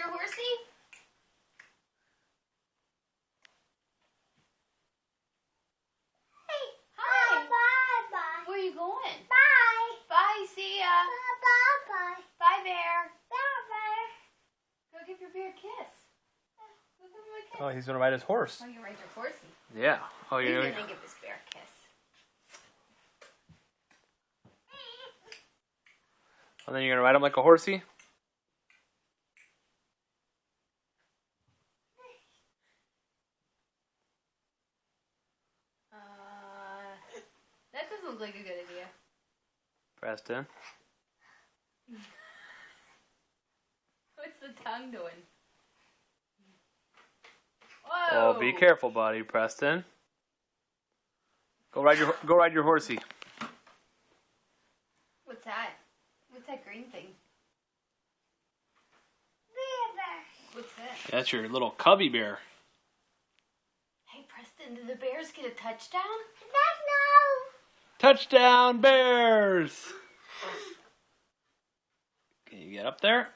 your horsey? Hey, hi. Bye. Where are you going? Bye. Bye, see ya. Bye. Bye, bear. Bye. Go give your bear a kiss. Go give him a kiss. Oh, he's gonna ride his horse. Oh, you ride your horsey. Yeah. Oh, He's you're gonna give his bear a kiss. And then you're gonna ride him like a horsey. That doesn't look like a good idea. Preston. What's the tongue doing? Whoa! Oh, be careful, buddy, Preston. Go ride your horsey. What's that? What's that green thing? What's that? That's your little cubby bear. Hey, Preston, did the Bears get a touchdown? Touchdown, Bears! Can you get up there?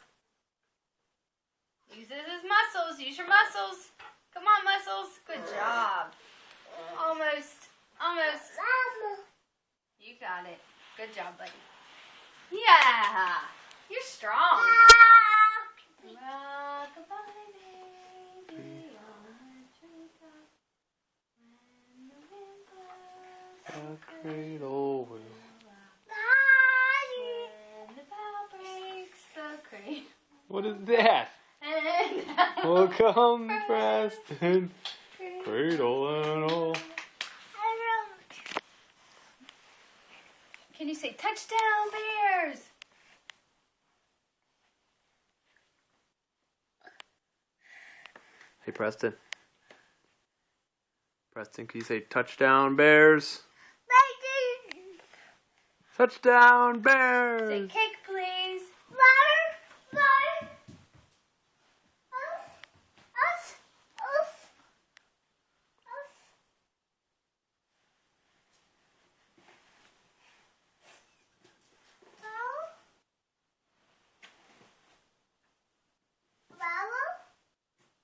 Use his muscles. Use your muscles. Come on, muscles. Good job. Almost. Almost. You got it. Good job, buddy. Yeah. You're strong. Rock-a-bye, baby, on the treetop. When the wind blows, A cradle will. when the bow breaks the crane. What is that? And Oh, come, Preston, cradle and all. Can you say touchdown, Bears? Hey, Preston. Preston, can you say touchdown, Bears? Touchdown, Say Bears! cake, please.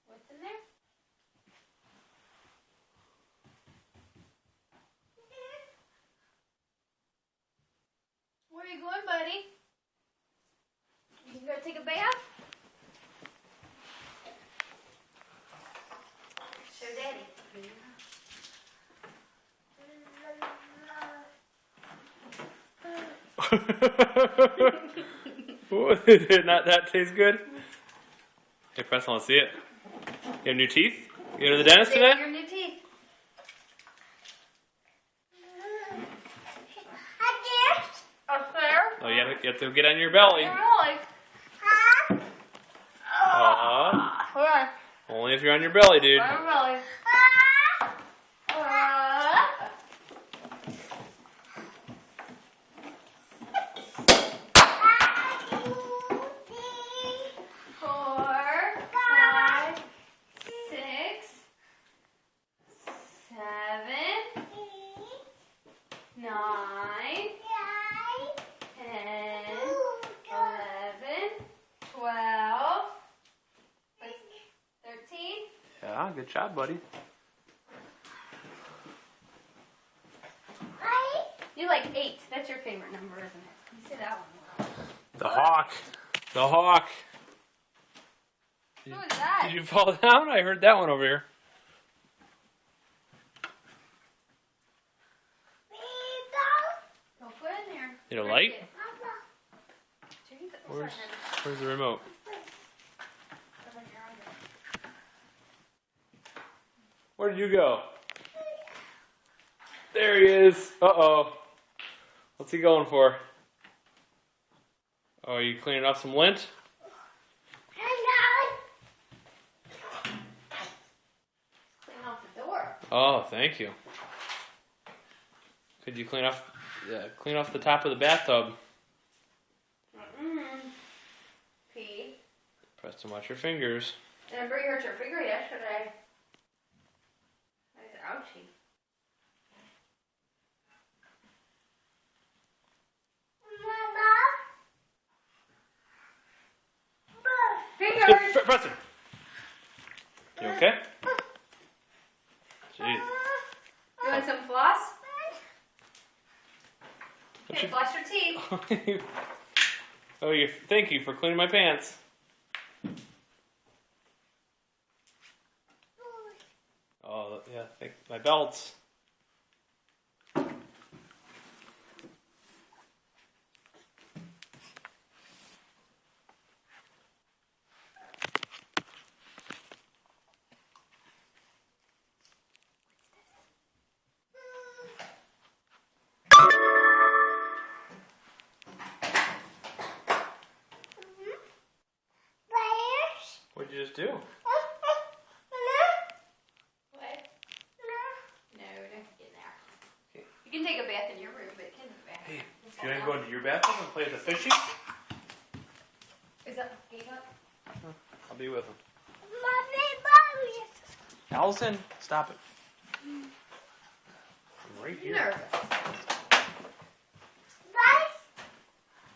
What's in there? Where are you going, buddy? You can go take a bath? Show Daddy. Did not that taste good? Hey, Preston, let's see it. You have new teeth? You go to the dentist Say today? your new teeth. Up there. Oh, you have to get on your belly. Really? Where? Only if you're on your belly, dude. Really? Four, 5, 6, 7, 9, 10, 11, 12, 13. Yeah, good job, buddy. You like 8. That's your favorite number, isn't it? You say that one. The hawk. The hawk. Who was that? Did you fall down? I heard that one over here. Go put it in there. Need a light? Drink it. Where's the remote? Where did you go? There he is. Uh-oh. What's he going for? Oh, are you cleaning off some lint? Clean off the door. Oh, thank you. Could you clean off the top of the bathtub? Pee. Preston, watch your fingers. Remember you hurt your finger yesterday. That's ouchie. Finger! George. Preston. You okay? Jeez. You want some floss? Okay, floss your teeth. Oh, thank you for cleaning my pants. Oh, yeah, my belts. Bears. What'd you just do? What? No, don't get in there. You can take a bath in your room, but get in the bath. Hey, you want to go into your bathroom and play with the fishies? Is that the gate up? I'll be with him. Mommy. Allison, stop it. I'm right here. Nervous.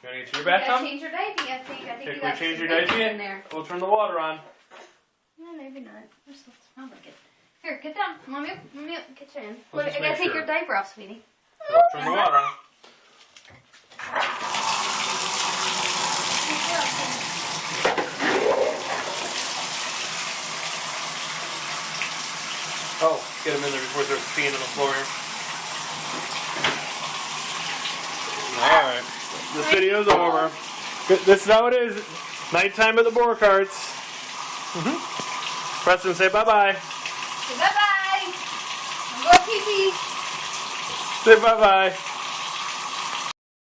You want to get to your You gotta bathtub? change your diaper, I think. I think Okay, you can got we change some your diaper babies yet? in there. We'll turn the water on. No, maybe not. It smells like it. Here, get down. Mommy up, get you in. Let's Look, just I gotta make take sure. your diaper off, sweetie. We'll turn the water on. Oh, get him in there before there's peeing on the floor here. Alright. This video's over. This is how it is. Nighttime at the Borkarts. Preston, say bye-bye. Say bye-bye. I'm going pee-pee. Say bye-bye.